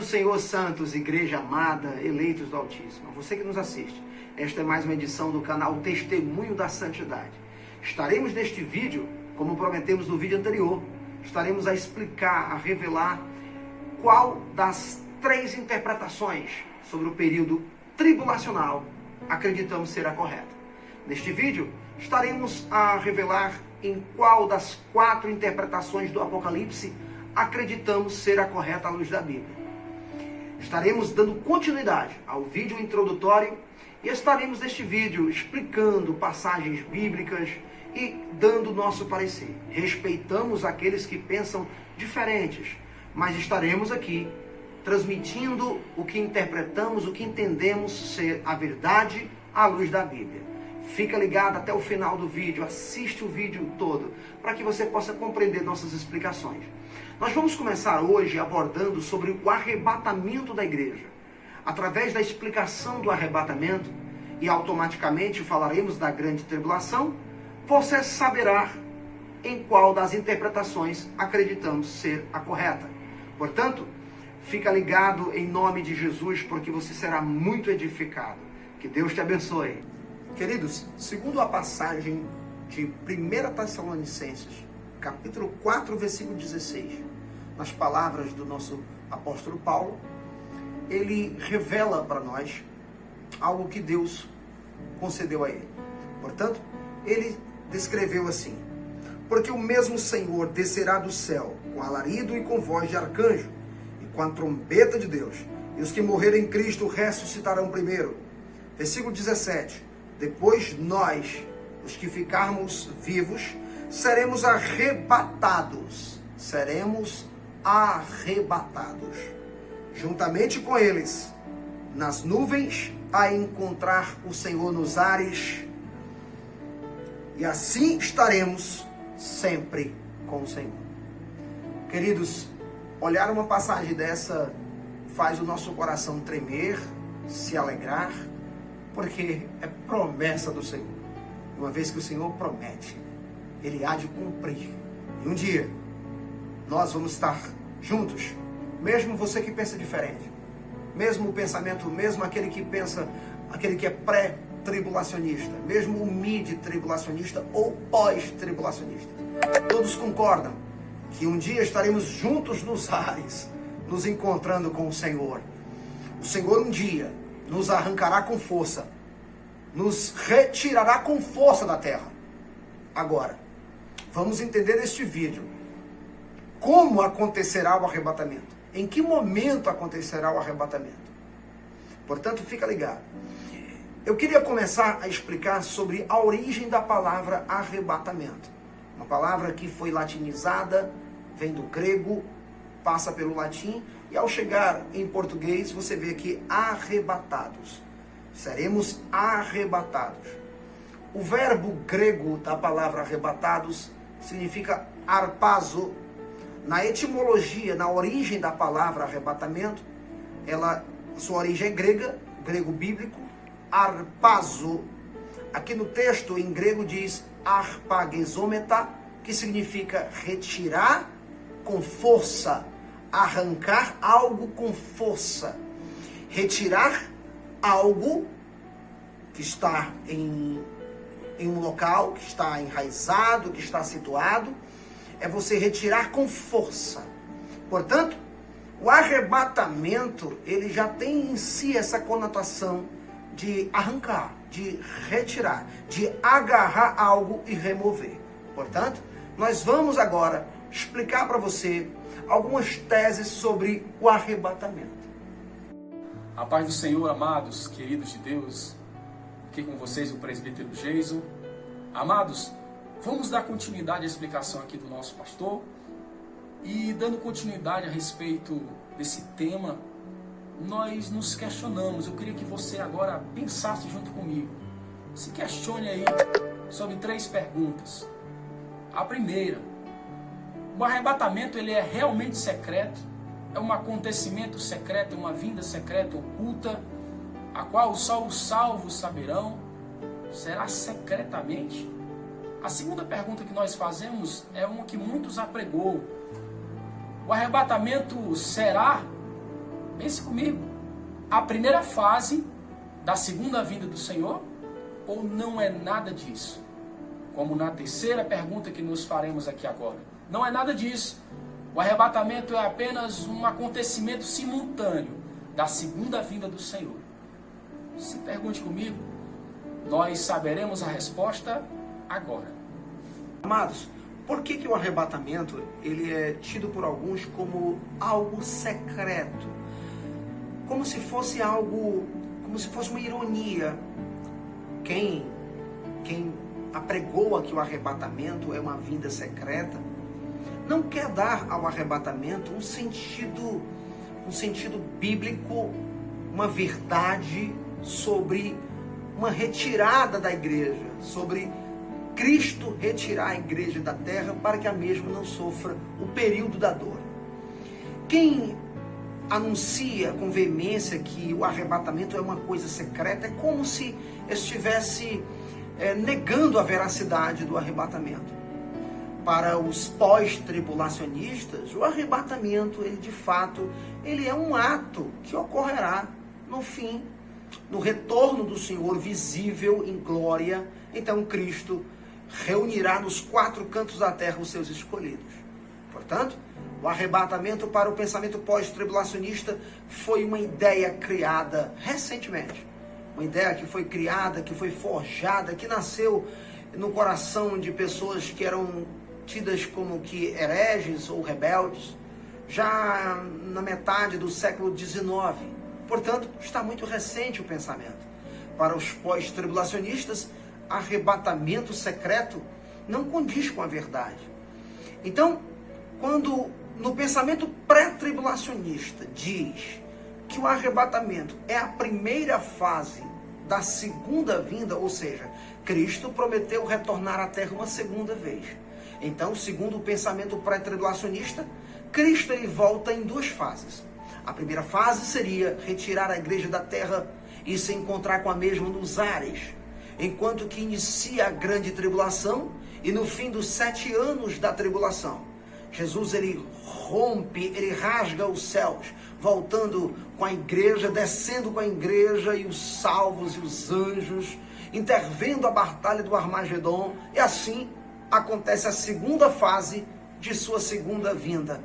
do Senhor, santos, igreja amada, eleitos do Altíssimo. A você que nos assiste, esta é mais uma edição do canal Testemunho da Santidade. Estaremos neste vídeo, como prometemos no vídeo anterior, estaremos a explicar, a revelar qual das 3 interpretações sobre o período tribulacional acreditamos ser a correta. Neste vídeo, estaremos a revelar em qual das 4 interpretações do Apocalipse acreditamos ser a correta à luz da Bíblia. Estaremos dando continuidade ao vídeo introdutório e estaremos neste vídeo explicando passagens bíblicas e dando nosso parecer. Respeitamos aqueles que pensam diferentes, mas estaremos aqui transmitindo o que interpretamos, o que entendemos ser a verdade à luz da Bíblia. Fica ligado até o final do vídeo, assiste o vídeo todo, para que você possa compreender nossas explicações. Nós vamos começar hoje abordando sobre o arrebatamento da igreja. Através da explicação do arrebatamento, e automaticamente falaremos da grande tribulação, você saberá em qual das interpretações acreditamos ser a correta. Portanto, fica ligado em nome de Jesus, porque você será muito edificado. Que Deus te abençoe. Queridos, segundo a passagem de 1 Tessalonicenses, capítulo 4, versículo 16, nas palavras do nosso apóstolo Paulo, ele revela para nós algo que Deus concedeu a ele. Portanto, ele descreveu assim: porque o mesmo Senhor descerá do céu com alarido e com voz de arcanjo e com a trombeta de Deus, e os que morrerem em Cristo ressuscitarão primeiro. Versículo 17: depois nós, os que ficarmos vivos, seremos arrebatados, juntamente com eles, nas nuvens, a encontrar o Senhor nos ares, e assim estaremos sempre com o Senhor. Queridos, olhar uma passagem dessa faz o nosso coração tremer, se alegrar, porque é promessa do Senhor. Uma vez que o Senhor promete, Ele há de cumprir. E um dia, nós vamos estar juntos, mesmo você que pensa diferente, mesmo o pensamento, mesmo aquele que pensa, aquele que é pré-tribulacionista, mesmo o mid-tribulacionista ou pós-tribulacionista. Todos concordam que um dia estaremos juntos nos ares, nos encontrando com o Senhor. O Senhor um dia nos arrancará com força, nos retirará com força da terra. Agora, vamos entender neste vídeo como acontecerá o arrebatamento. Em que momento acontecerá o arrebatamento? Portanto, fica ligado. Eu queria começar a explicar sobre a origem da palavra arrebatamento. Uma palavra que foi latinizada, vem do grego, passa pelo latim, e ao chegar em português, você vê aqui arrebatados. Seremos arrebatados. O verbo grego da palavra arrebatados significa arpazo. Na etimologia, na origem da palavra arrebatamento, sua origem é grega, grego bíblico, arpazo. Aqui no texto em grego diz arpagezometa, que significa retirar com força, arrancar algo com força. Retirar algo que está em um local, que está enraizado, que está situado, é você retirar com força. Portanto, o arrebatamento, ele já tem em si essa conotação de arrancar, de retirar, de agarrar algo e remover. Portanto, nós vamos agora explicar para você algumas teses sobre o arrebatamento. A paz do Senhor, amados, queridos de Deus, aqui com vocês o presbítero Jason. Amados, vamos dar continuidade à explicação aqui do nosso pastor. E dando continuidade a respeito desse tema, nós nos questionamos. Eu queria que você agora pensasse junto comigo. Se questione aí sobre 3 perguntas. A primeira: o arrebatamento, ele é realmente secreto? É um acontecimento secreto, é uma vinda secreta, oculta, a qual só os salvos saberão? Será secretamente? A segunda pergunta que nós fazemos é uma que muitos apregou. O arrebatamento será Pense comigo. A primeira fase da segunda vinda do Senhor? Ou não é nada disso? Como na terceira pergunta que nos faremos aqui agora. Não é nada disso. O arrebatamento é apenas um acontecimento simultâneo da segunda vinda do Senhor. Se pergunte comigo, nós saberemos a resposta agora. Amados, por que o arrebatamento ele é tido por alguns como algo secreto? Como se fosse algo, como se fosse uma ironia. Quem apregoa que o arrebatamento é uma vinda secreta, não quer dar ao arrebatamento um sentido bíblico, uma verdade sobre uma retirada da igreja, sobre Cristo retirar a igreja da terra para que a mesma não sofra o período da dor. Quem anuncia com veemência que o arrebatamento é uma coisa secreta, é como se estivesse negando a veracidade do arrebatamento. Para os pós-tribulacionistas, o arrebatamento, ele de fato, ele é um ato que ocorrerá no fim, no retorno do Senhor visível em glória. Então Cristo reunirá nos quatro cantos da terra os seus escolhidos. Portanto, o arrebatamento para o pensamento pós-tribulacionista foi uma ideia criada recentemente. Uma ideia que foi criada, que foi forjada, que nasceu no coração de pessoas que eram tidas como que hereges ou rebeldes, já na metade do século XIX. Portanto, está muito recente o pensamento. Para os pós-tribulacionistas, arrebatamento secreto não condiz com a verdade. Então, quando no pensamento pré-tribulacionista diz que o arrebatamento é a primeira fase da segunda vinda, ou seja, Cristo prometeu retornar à terra uma segunda vez. Então, segundo o pensamento pré-tribulacionista, Cristo ele volta em duas fases. A primeira fase seria retirar a igreja da terra e se encontrar com a mesma nos ares, enquanto que inicia a grande tribulação e no fim dos 7 anos da tribulação, Jesus ele rompe, ele rasga os céus, voltando com a igreja, descendo com a igreja e os salvos e os anjos, intervendo a batalha do Armagedon, e assim acontece a segunda fase de sua segunda vinda,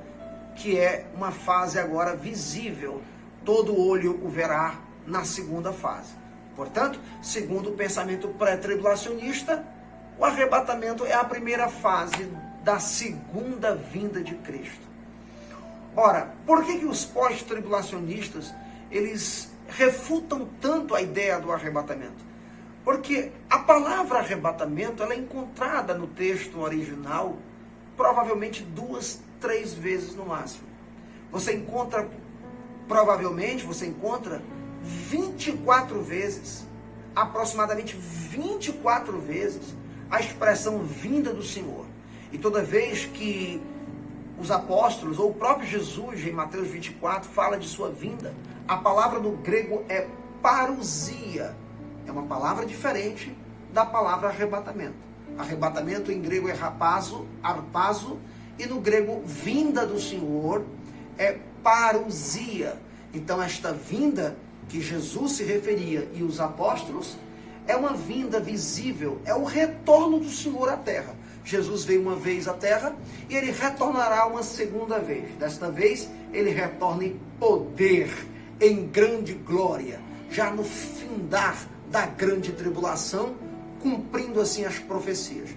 que é uma fase agora visível, todo olho o verá na segunda fase. Portanto, segundo o pensamento pré-tribulacionista, o arrebatamento é a primeira fase da segunda vinda de Cristo. Ora, por que os pós-tribulacionistas, eles refutam tanto a ideia do arrebatamento? Porque a palavra arrebatamento, ela é encontrada no texto original, provavelmente 2, 3 vezes no máximo. Você encontra 24 vezes, aproximadamente 24 vezes, a expressão vinda do Senhor. E toda vez que os apóstolos, ou o próprio Jesus, em Mateus 24, fala de sua vinda, a palavra no grego é parousia. É uma palavra diferente da palavra arrebatamento. Arrebatamento em grego é arpazo, e no grego vinda do Senhor é parousia. Então esta vinda que Jesus se referia e os apóstolos é uma vinda visível, é o retorno do Senhor à terra. Jesus veio uma vez à terra e ele retornará uma segunda vez. Desta vez ele retorna em poder, em grande glória, já no findar da grande tribulação, cumprindo assim as profecias.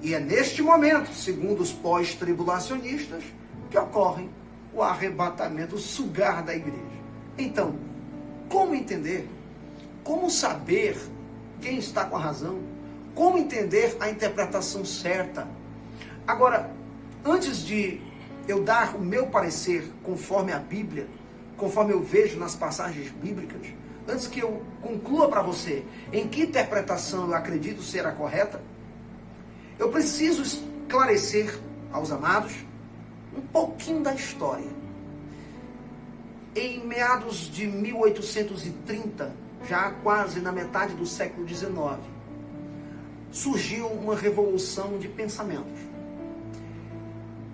E é neste momento, segundo os pós-tribulacionistas, que ocorre o arrebatamento, o sugar da igreja. Então, como entender? Como saber quem está com a razão? Como entender a interpretação certa? Agora, antes de eu dar o meu parecer conforme a Bíblia, conforme eu vejo nas passagens bíblicas, antes que eu conclua para você em que interpretação eu acredito ser a correta, eu preciso esclarecer aos amados um pouquinho da história. Em meados de 1830, já quase na metade do século XIX, surgiu uma revolução de pensamentos.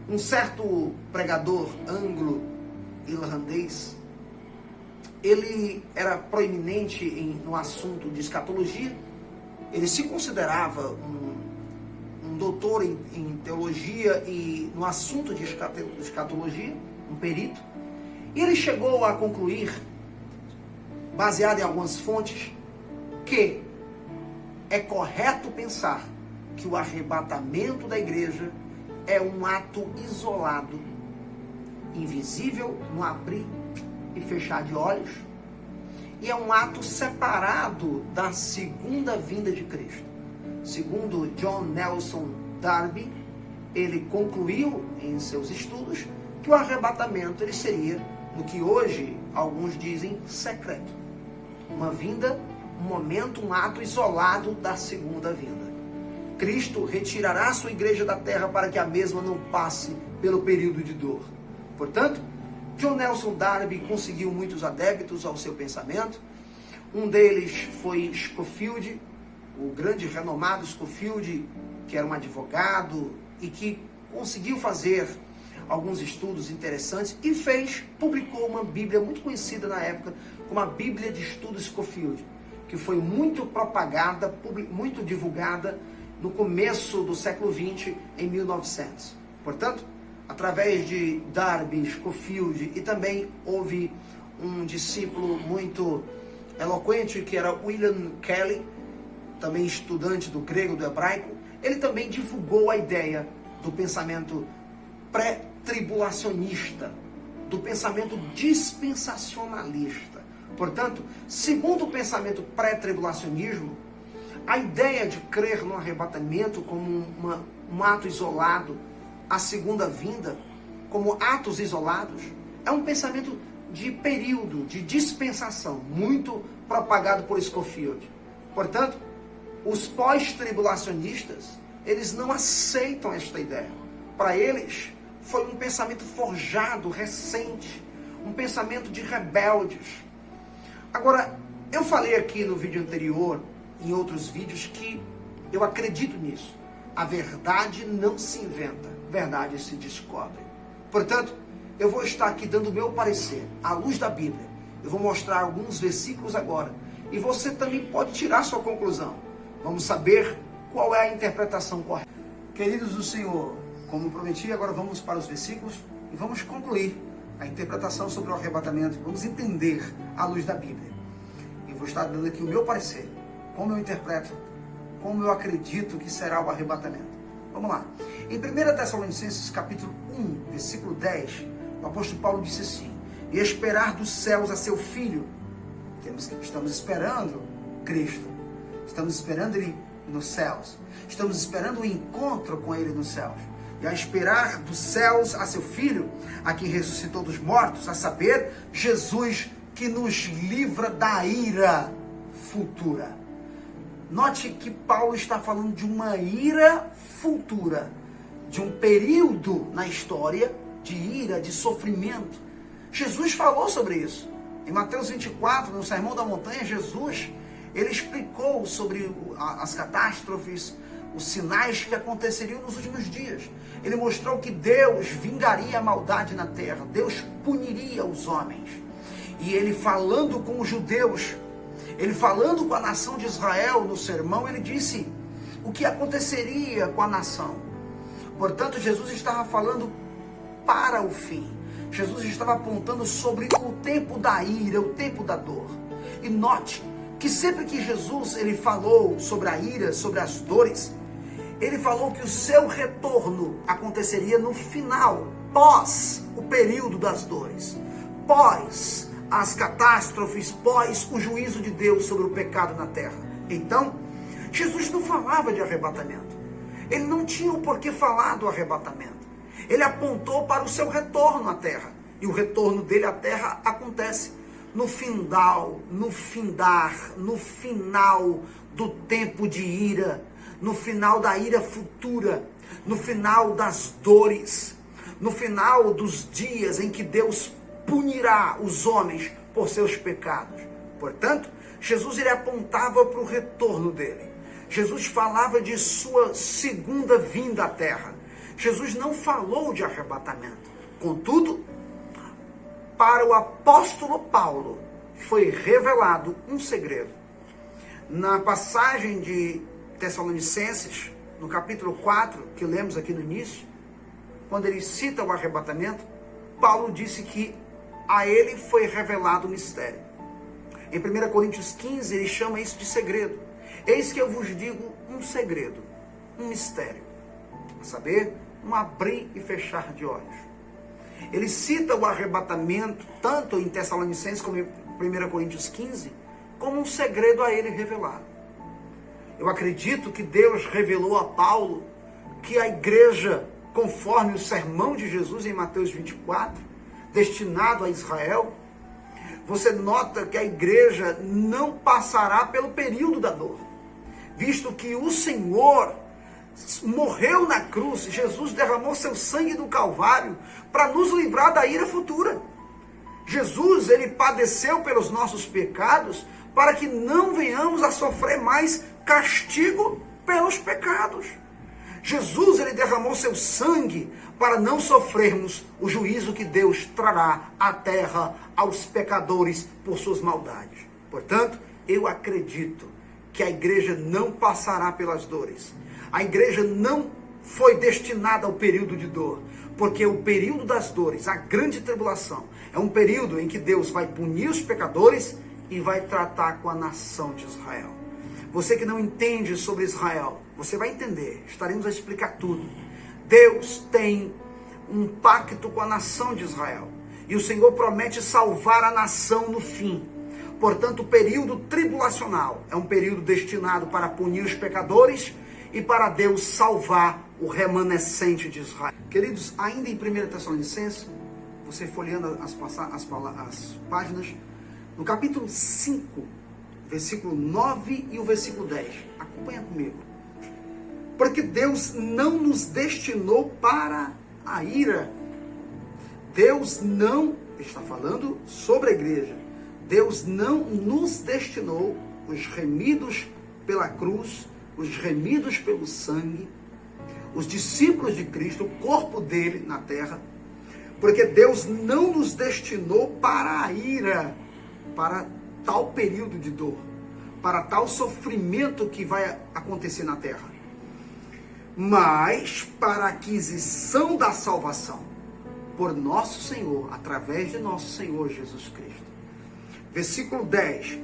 Um certo pregador anglo-irlandês, ele era proeminente no assunto de escatologia. Ele se considerava um doutor em teologia e no assunto de escatologia, um perito. E ele chegou a concluir, baseado em algumas fontes, que é correto pensar que o arrebatamento da igreja é um ato isolado, invisível no abrir e fechar de olhos, e é um ato separado da segunda vinda de Cristo. Segundo John Nelson Darby, ele concluiu em seus estudos que o arrebatamento ele seria, no que hoje alguns dizem, secreto. Uma vinda, um momento, um ato isolado da segunda vinda. Cristo retirará sua igreja da terra para que a mesma não passe pelo período de dor. Portanto, John Nelson Darby conseguiu muitos adeptos ao seu pensamento. Um deles foi Scofield, o grande renomado Scofield, que era um advogado e que conseguiu fazer alguns estudos interessantes e publicou uma Bíblia muito conhecida na época, como a Bíblia de Estudos Scofield, que foi muito propagada, muito divulgada no começo do século XX, em 1900. Portanto, através de Darby, Scofield, e também houve um discípulo muito eloquente, que era William Kelly, também estudante do grego, do hebraico. Ele também divulgou a ideia do pensamento pré-tribulacionista, do pensamento dispensacionalista. Portanto, segundo o pensamento pré-tribulacionismo, a ideia de crer no arrebatamento como um ato isolado, a segunda vinda, como atos isolados, é um pensamento de período, de dispensação, muito propagado por Scofield. Portanto, os pós-tribulacionistas, eles não aceitam esta ideia. Para eles, foi um pensamento forjado, recente, um pensamento de rebeldes. Agora, eu falei aqui no vídeo anterior, em outros vídeos, que eu acredito nisso. A verdade não se inventa, a verdade se descobre. Portanto, eu vou estar aqui dando o meu parecer, à luz da Bíblia. Eu vou mostrar alguns versículos agora, e você também pode tirar sua conclusão. Vamos saber qual é a interpretação correta. Queridos do Senhor, como prometi, agora vamos para os versículos e vamos concluir a interpretação sobre o arrebatamento. Vamos entender à luz da Bíblia. Eu vou estar dando aqui o meu parecer, como eu interpreto, como eu acredito que será o arrebatamento. Vamos lá. Em 1 Tessalonicenses capítulo 1, versículo 10, o apóstolo Paulo disse assim: e esperar dos céus a seu Filho. Estamos esperando Cristo. Estamos esperando Ele nos céus. Estamos esperando o encontro com Ele nos céus. E a esperar dos céus a seu Filho, a quem ressuscitou dos mortos, a saber, Jesus, que nos livra da ira futura. Note que Paulo está falando de uma ira futura, de um período na história de ira, de sofrimento. Jesus falou sobre isso. Em Mateus 24, no Sermão da Montanha, Jesus, ele explicou sobre as catástrofes, os sinais que aconteceriam nos últimos dias. Ele mostrou que Deus vingaria a maldade na terra, Deus puniria os homens. E ele falando com os judeus, ele falando com a nação de Israel no sermão, ele disse o que aconteceria com a nação. Portanto, Jesus estava falando para o fim. Jesus estava apontando sobre o tempo da ira, o tempo da dor. E note que sempre que Jesus ele falou sobre a ira, sobre as dores, ele falou que o seu retorno aconteceria no final, pós o período das dores, pós as catástrofes, pós o juízo de Deus sobre o pecado na terra. Então, Jesus não falava de arrebatamento. Ele não tinha o porquê falar do arrebatamento. Ele apontou para o seu retorno à terra. E o retorno dele à terra acontece no final do tempo de ira, no final da ira futura, no final das dores, no final dos dias em que Deus punirá os homens por seus pecados. Portanto, Jesus ele apontava para o retorno dele. Jesus falava de sua segunda vinda à terra. Jesus não falou de arrebatamento. Contudo, para o apóstolo Paulo, foi revelado um segredo. Na passagem de Tessalonicenses, no capítulo 4, que lemos aqui no início, quando ele cita o arrebatamento, Paulo disse que a ele foi revelado o mistério. Em 1 Coríntios 15, ele chama isso de segredo. Eis que eu vos digo um segredo, um mistério, a saber, um abrir e fechar de olhos. Ele cita o arrebatamento, tanto em Tessalonicenses como em 1 Coríntios 15, como um segredo a ele revelado. Eu acredito que Deus revelou a Paulo que a igreja, conforme o sermão de Jesus em Mateus 24, destinado a Israel, você nota que a igreja não passará pelo período da dor, visto que o Senhor morreu na cruz, Jesus derramou seu sangue no Calvário para nos livrar da ira futura. Jesus, ele padeceu pelos nossos pecados para que não venhamos a sofrer mais castigo pelos pecados. Jesus, ele derramou seu sangue para não sofrermos o juízo que Deus trará à terra aos pecadores por suas maldades. Portanto, eu acredito que a igreja não passará pelas dores. A igreja não foi destinada ao período de dor, porque o período das dores, a grande tribulação, é um período em que Deus vai punir os pecadores e vai tratar com a nação de Israel. Você que não entende sobre Israel, você vai entender, estaremos a explicar tudo. Deus tem um pacto com a nação de Israel, e o Senhor promete salvar a nação no fim. Portanto, o período tribulacional é um período destinado para punir os pecadores e para Deus salvar o remanescente de Israel. Queridos, ainda em 1 Tessalonicenses, você folheando as páginas, no capítulo 5, versículo 9 e o versículo 10. Acompanha comigo. Porque Deus não nos destinou para a ira. Deus não, está falando sobre a igreja, Deus não nos destinou, os remidos pela cruz, os remidos pelo sangue, os discípulos de Cristo, o corpo dele na terra, porque Deus não nos destinou para a ira, para tal período de dor, para tal sofrimento que vai acontecer na terra, mas para a aquisição da salvação por nosso Senhor, através de nosso Senhor Jesus Cristo. Versículo 10,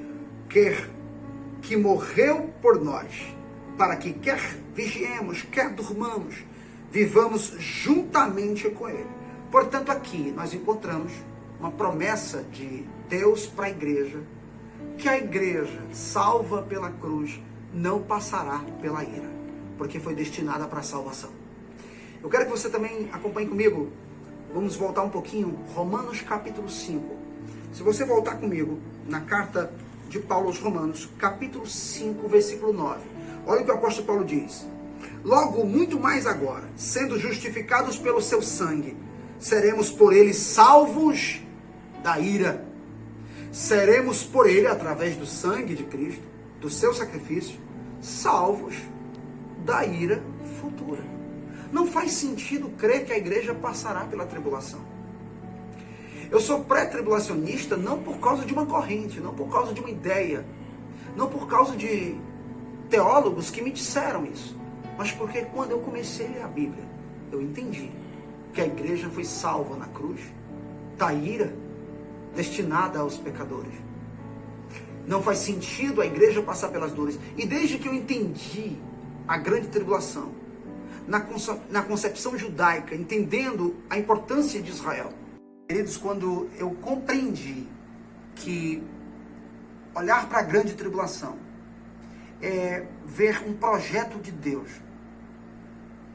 que morreu por nós, para que quer vigiemos, quer durmamos, vivamos juntamente com Ele. Portanto, aqui nós encontramos uma promessa de Deus para a igreja, que a igreja salva pela cruz não passará pela ira, porque foi destinada para a salvação. Eu quero que você também acompanhe comigo, vamos voltar um pouquinho, Romanos capítulo 5. Se você voltar comigo na carta de Paulo aos Romanos, capítulo 5, versículo 9. Olha o que o apóstolo Paulo diz. Logo, muito mais agora, sendo justificados pelo seu sangue, seremos por ele salvos da ira. Seremos por ele, através do sangue de Cristo, do seu sacrifício, salvos da ira futura. Não faz sentido crer que a igreja passará pela tribulação. Eu sou pré-tribulacionista não por causa de uma corrente, não por causa de uma ideia, não por causa de teólogos que me disseram isso, mas porque quando eu comecei a ler a Bíblia, eu entendi que a igreja foi salva na cruz da ira destinada aos pecadores. Não faz sentido a igreja passar pelas dores. E desde que eu entendi a grande tribulação, na concepção judaica, entendendo a importância de Israel, queridos, quando eu compreendi que olhar para a grande tribulação é ver um projeto de Deus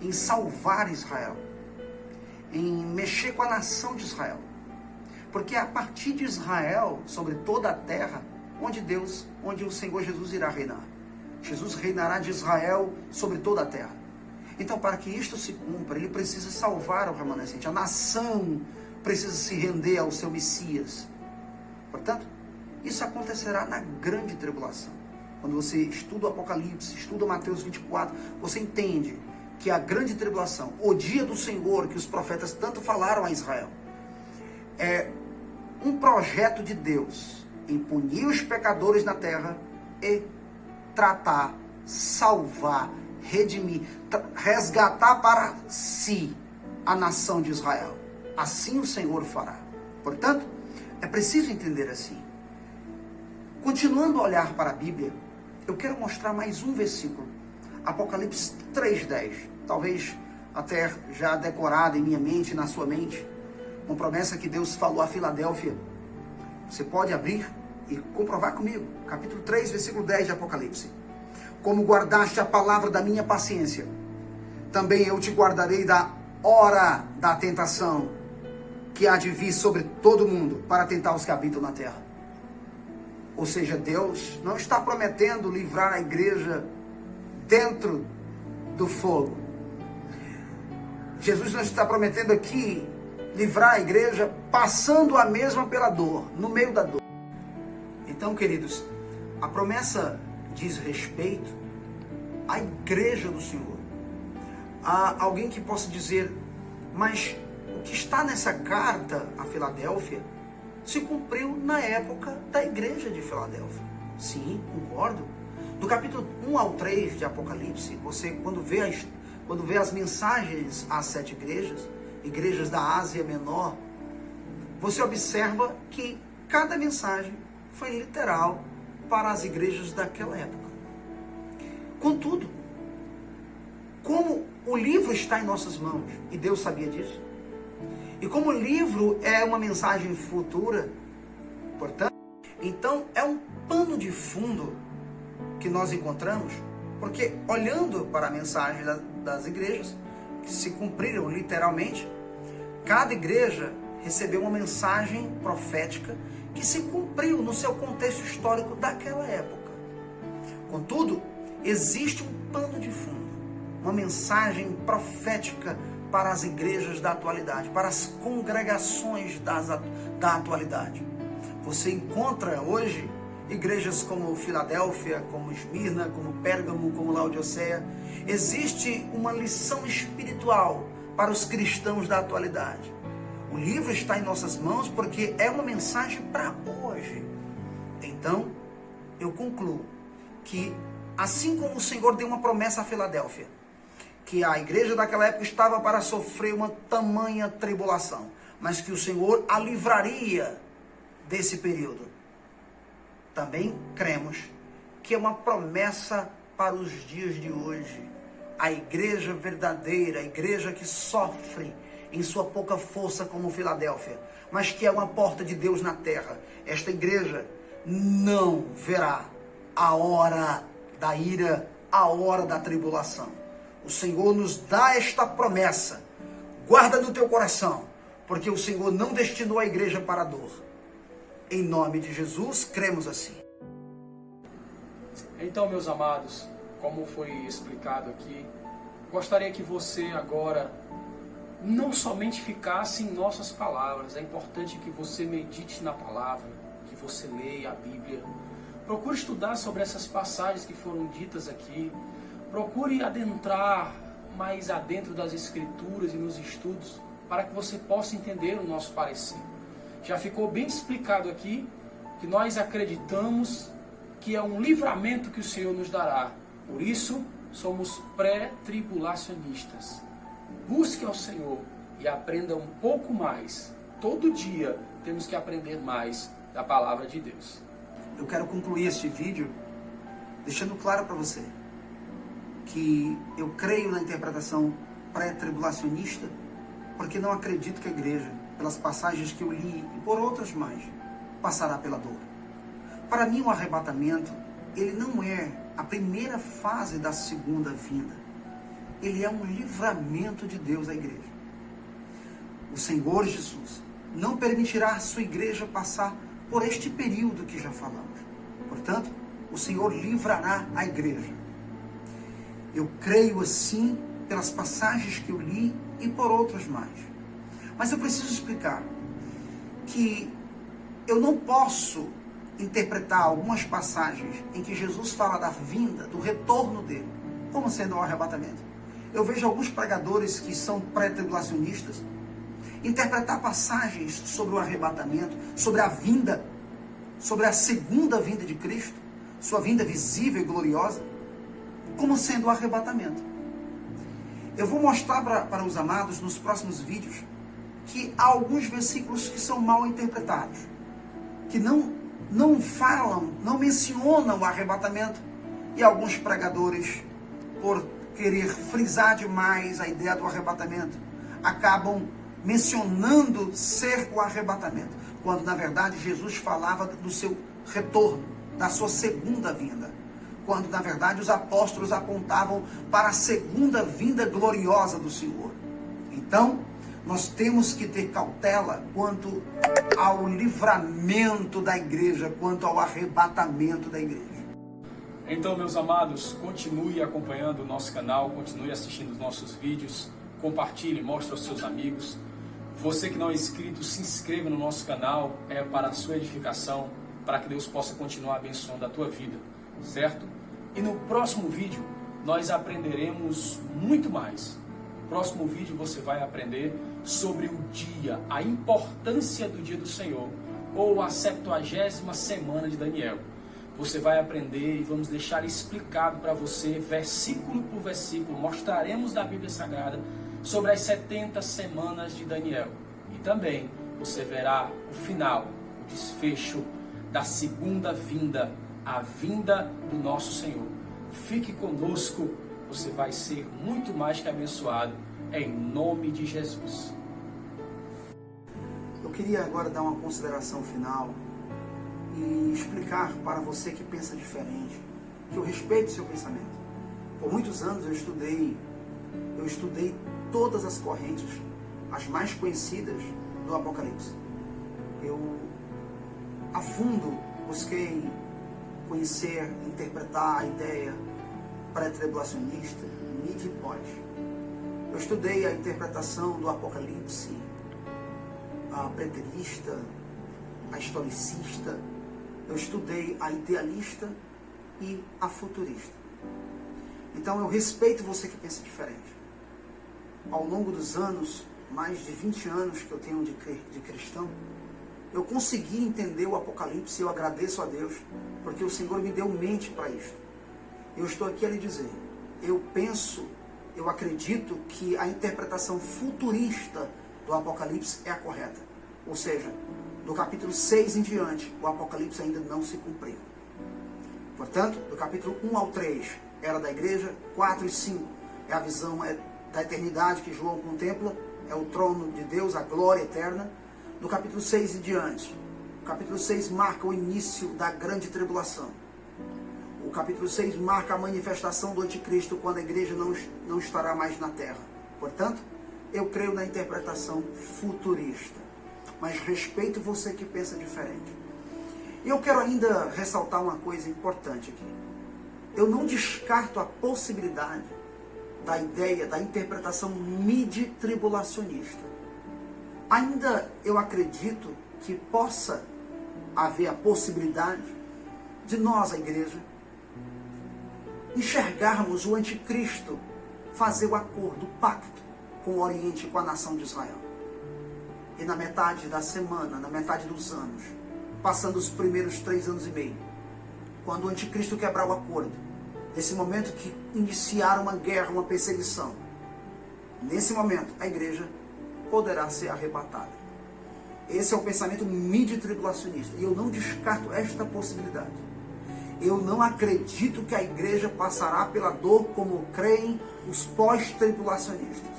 em salvar Israel, em mexer com a nação de Israel, porque é a partir de Israel, sobre toda a terra, onde o Senhor Jesus irá reinar. Jesus reinará de Israel sobre toda a terra. Então, para que isto se cumpra, ele precisa salvar o remanescente. A nação precisa se render ao seu Messias. Portanto, isso acontecerá na grande tribulação. Quando você estuda o Apocalipse, estuda Mateus 24, você entende que a grande tribulação, o dia do Senhor, que os profetas tanto falaram a Israel, é um projeto de Deus em punir os pecadores na terra e tratar, salvar, redimir, resgatar para si a nação de Israel. Assim o Senhor fará. Portanto, é preciso entender assim. Continuando a olhar para a Bíblia, eu quero mostrar mais um versículo. Apocalipse 3:10. Talvez até já decorado em minha mente e na sua mente. Uma promessa que Deus falou a Filadélfia. Você pode abrir e comprovar comigo. Capítulo 3, versículo 10 de Apocalipse. Como guardaste a palavra da minha paciência, também eu te guardarei da hora da tentação, que há de vir sobre todo mundo, para tentar os que habitam na terra. Ou seja, Deus não está prometendo livrar a igreja dentro do fogo. Jesus não está prometendo aqui livrar a igreja passando a mesma pela dor, no meio da dor. Então, queridos, a promessa diz respeito à igreja do Senhor. Há alguém que possa dizer, mas o que está nessa carta a Filadélfia se cumpriu na época da igreja de Filadélfia. Sim, concordo. Do capítulo 1 ao 3 de Apocalipse, você quando vê as mensagens às 7 igrejas da Ásia Menor, você observa que cada mensagem foi literal para as igrejas daquela época. Contudo, como o livro está em nossas mãos, e Deus sabia disso, e como o livro é uma mensagem futura, portanto, então é um pano de fundo que nós encontramos, porque olhando para a mensagem das igrejas, que se cumpriram literalmente, cada igreja recebeu uma mensagem profética que se cumpriu no seu contexto histórico daquela época. Contudo, existe um pano de fundo, uma mensagem profética para as igrejas da atualidade, para as congregações da atualidade. Você encontra hoje igrejas como Filadélfia, como Esmirna, como Pérgamo, como Laodiceia. Existe uma lição espiritual para os cristãos da atualidade. O livro está em nossas mãos porque é uma mensagem para hoje. Então, eu concluo que, assim como o Senhor deu uma promessa a Filadélfia, que a igreja daquela época estava para sofrer uma tamanha tribulação, mas que o Senhor a livraria desse período. Também cremos que é uma promessa para os dias de hoje. A igreja verdadeira, a igreja que sofre em sua pouca força como Filadélfia, mas que é uma porta de Deus na terra. Esta igreja não verá a hora da ira, a hora da tribulação. O Senhor nos dá esta promessa. Guarda no teu coração, porque o Senhor não destinou a igreja para a dor. Em nome de Jesus, cremos assim. Então, meus amados, como foi explicado aqui, gostaria que você agora não somente ficasse em nossas palavras. É importante que você medite na palavra, que você leia a Bíblia. Procure estudar sobre essas passagens que foram ditas aqui. Procure adentrar mais adentro das Escrituras e nos estudos, para que você possa entender o nosso parecer. Já ficou bem explicado aqui que nós acreditamos que é um livramento que o Senhor nos dará. Por isso, somos pré-tribulacionistas. Busque ao Senhor e aprenda um pouco mais. Todo dia temos que aprender mais da palavra de Deus. Eu quero concluir este vídeo deixando claro para você que eu creio na interpretação pré-tribulacionista, porque não acredito que a igreja, pelas passagens que eu li e por outras mais, passará pela dor. Para mim, o arrebatamento, ele não é a primeira fase da segunda vinda. Ele é um livramento de Deus à igreja. O Senhor Jesus não permitirá a sua igreja passar por este período que já falamos. Portanto, o Senhor livrará a igreja. Eu creio assim pelas passagens que eu li e por outras mais. Mas eu preciso explicar que eu não posso interpretar algumas passagens em que Jesus fala da vinda, do retorno dele, como sendo um arrebatamento. Eu vejo alguns pregadores que são pré-tribulacionistas interpretar passagens sobre o arrebatamento, sobre a vinda, sobre a segunda vinda de Cristo, sua vinda visível e gloriosa, como sendo o arrebatamento. Eu vou mostrar para os amados nos próximos vídeos que há alguns versículos que são mal interpretados, que não falam, não mencionam o arrebatamento, e alguns pregadores, por querer frisar demais a ideia do arrebatamento, acabam mencionando ser o arrebatamento, quando na verdade Jesus falava do seu retorno, da sua segunda vinda, quando na verdade os apóstolos apontavam para a segunda vinda gloriosa do Senhor. Então, nós temos que ter cautela quanto ao livramento da igreja, quanto ao arrebatamento da igreja. Então, meus amados, continue acompanhando o nosso canal, continue assistindo os nossos vídeos, compartilhe, mostre aos seus amigos. Você que não é inscrito, se inscreva no nosso canal, é para a sua edificação, para que Deus possa continuar abençoando a tua vida, certo? E no próximo vídeo, nós aprenderemos muito mais. No próximo vídeo você vai aprender sobre o dia, a importância do dia do Senhor, ou a 70ª semana de Daniel. Você vai aprender e vamos deixar explicado para você, versículo por versículo, mostraremos da Bíblia Sagrada sobre as 70 semanas de Daniel. E também você verá o final, o desfecho da segunda vinda, a vinda do nosso Senhor. Fique conosco, você vai ser muito mais que abençoado, em nome de Jesus. Eu queria agora dar uma consideração final e explicar para você que pensa diferente, que eu respeito o seu pensamento. Por muitos anos eu estudei todas as correntes, as mais conhecidas do Apocalipse. Eu, a fundo, busquei conhecer, interpretar a ideia pré-tribulacionista, mid e pós. Eu estudei a interpretação do Apocalipse, a preterista, a historicista. Eu estudei a idealista e a futurista. Então eu respeito você que pensa diferente. Ao longo dos anos, mais de 20 anos que eu tenho de cristão, eu consegui entender o Apocalipse e eu agradeço a Deus, porque o Senhor me deu mente para isto. Eu estou aqui a lhe dizer, eu acredito que a interpretação futurista do Apocalipse é a correta. Ou seja, do capítulo 6 em diante, o Apocalipse ainda não se cumpriu. Portanto, do capítulo 1 ao 3, era da igreja, 4 e 5, é a visão da eternidade que João contempla, é o trono de Deus, a glória eterna. Do capítulo 6 em diante, o capítulo 6 marca o início da grande tribulação. O capítulo 6 marca a manifestação do anticristo, quando a igreja não estará mais na terra. Portanto, eu creio na interpretação futurista. Mas respeito você que pensa diferente. E eu quero ainda ressaltar uma coisa importante aqui. Eu não descarto a possibilidade da ideia, da interpretação midi-tribulacionista. Ainda eu acredito que possa haver a possibilidade de nós, a igreja, enxergarmos o anticristo fazer o acordo, o pacto com o Oriente, com a nação de Israel. E na metade da semana, na metade dos anos, passando os primeiros 3 anos e meio, quando o anticristo quebrar o acordo, nesse momento que iniciar uma guerra, uma perseguição, nesse momento a igreja poderá ser arrebatada. Esse é o pensamento midi-tribulacionista, e eu não descarto esta possibilidade. Eu não acredito que a igreja passará pela dor como creem os pós-tribulacionistas.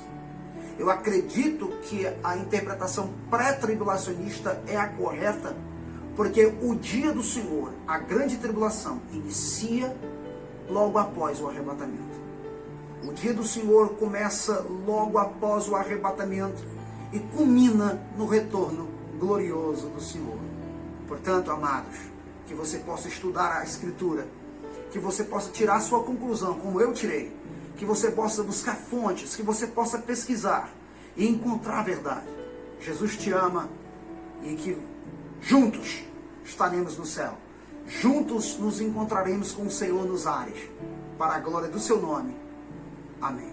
Eu acredito que a interpretação pré-tribulacionista é a correta, porque o dia do Senhor, a grande tribulação, inicia logo após o arrebatamento. O dia do Senhor começa logo após o arrebatamento e culmina no retorno glorioso do Senhor. Portanto, amados, que você possa estudar a Escritura, que você possa tirar a sua conclusão, como eu tirei, que você possa buscar fontes, que você possa pesquisar e encontrar a verdade. Jesus te ama e que juntos estaremos no céu. Juntos nos encontraremos com o Senhor nos ares, para a glória do seu nome. Amém.